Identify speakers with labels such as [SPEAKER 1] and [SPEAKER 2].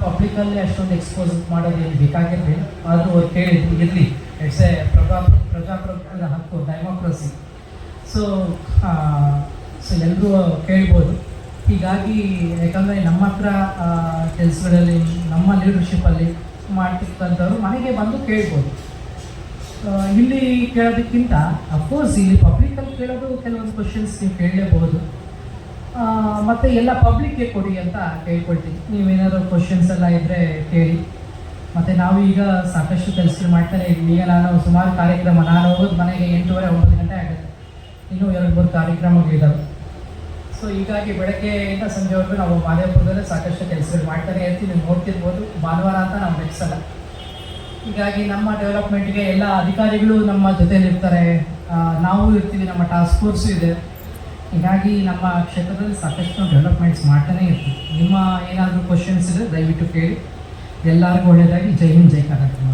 [SPEAKER 1] ಪಬ್ಲಿಕಲ್ಲಿ ಅಷ್ಟೊಂದು ಎಕ್ಸ್ಪೋಸ್ ಮಾಡೋದು ಏನು ಬೇಕಾಗಿರಲಿಲ್ಲ. ಆದರೂ ಅವ್ರು ಕೇಳಿದ್ರು ಇರಲಿ, ಇಟ್ಸ್ ಎ ಪ್ರಜಾಪ್ರಭುತ್ವದ ಹಕ್ಕು, ಡೆಮೋಕ್ರಸಿ. ಸೊ ಎಲ್ಲರೂ ಕೇಳ್ಬೋದು. ಹೀಗಾಗಿ ಯಾಕಂದರೆ ನಮ್ಮ ಹತ್ರ ಕೆಲಸಗಳಲ್ಲಿ ನಮ್ಮ ಲೀಡರ್ಶಿಪ್ಪಲ್ಲಿ ಮಾಡ್ತಿರ್ತಂಥವ್ರು ಮನೆಗೆ ಬಂದು ಕೇಳ್ಬೋದು. ಇಲ್ಲಿ ಕೇಳೋದಕ್ಕಿಂತ ಅಫ್ಕೋರ್ಸ್ ಇಲ್ಲಿ ಪಬ್ಲಿಕಲ್ಲಿ ಕೇಳೋದು ಕೆಲವೊಂದು ಕ್ವಶನ್ಸ್ ನೀವು ಕೇಳಲೇಬಹುದು. ಮತ್ತು ಎಲ್ಲ ಪಬ್ಲಿಕ್ಗೆ ಕೊಡಿ ಅಂತ ಕೇಳ್ಕೊಳ್ತೀನಿ. ನೀವೇನಾದರೂ ಕ್ವಶನ್ಸ್ ಎಲ್ಲ ಇದ್ದರೆ ಕೇಳಿ. ಮತ್ತು ನಾವು ಈಗ ಸಾಕಷ್ಟು ಕೆಲಸಗಳು ಮಾಡ್ತಾನೆ ಇದ್ದೀವಿ. ಈಗ ನಾನು ಸುಮಾರು ಕಾರ್ಯಕ್ರಮ, ನಾನು ಹೋಗೋದು ಮನೆಗೆ 8:30-9 ಗಂಟೆ ಆಗುತ್ತೆ. ಇನ್ನೂ 2-3 ಕಾರ್ಯಕ್ರಮಗಳಿದ್ದಾವೆ. ಸೊ ಹೀಗಾಗಿ ಬೆಳಗ್ಗೆಯಿಂದ ಸಂಜೆವರೆಗೂ ನಾವು ಮಾದೇವಪುರದಲ್ಲೇ ಸಾಕಷ್ಟು ಕೆಲಸಗಳು ಮಾಡ್ತಾನೆ ಇರ್ತೀವಿ. ನೀವು ನೋಡ್ತಿರ್ಬೋದು, ಭಾನುವಾರ ಅಂತ ನಾವು ನೆಕ್ಸಲ್ಲ. ಹೀಗಾಗಿ ನಮ್ಮ ಡೆವಲಪ್ಮೆಂಟ್ಗೆ ಎಲ್ಲ ಅಧಿಕಾರಿಗಳು ನಮ್ಮ ಜೊತೆಯಲ್ಲಿರ್ತಾರೆ, ನಾವು ಇರ್ತೀವಿ, ನಮ್ಮ ಟಾಸ್ಕ್ ಫೋರ್ಸು ಇದೆ. ಹೀಗಾಗಿ ನಮ್ಮ ಕ್ಷೇತ್ರದಲ್ಲಿ ಸಾಕಷ್ಟು ಡೆವಲಪ್ಮೆಂಟ್ಸ್ ಮಾಡ್ತಾನೆ ಇರ್ತೀವಿ. ನಿಮ್ಮ ಏನಾದರೂ ಕ್ವಶನ್ಸ್ ಇದೆ ದಯವಿಟ್ಟು ಕೇಳಿ. ಎಲ್ಲರಿಗೂ ಒಳ್ಳೆಯದಾಗಿ. ಜೈ ಹಿಂದ್, ಜೈ ಕರ್ನಾಟಕ.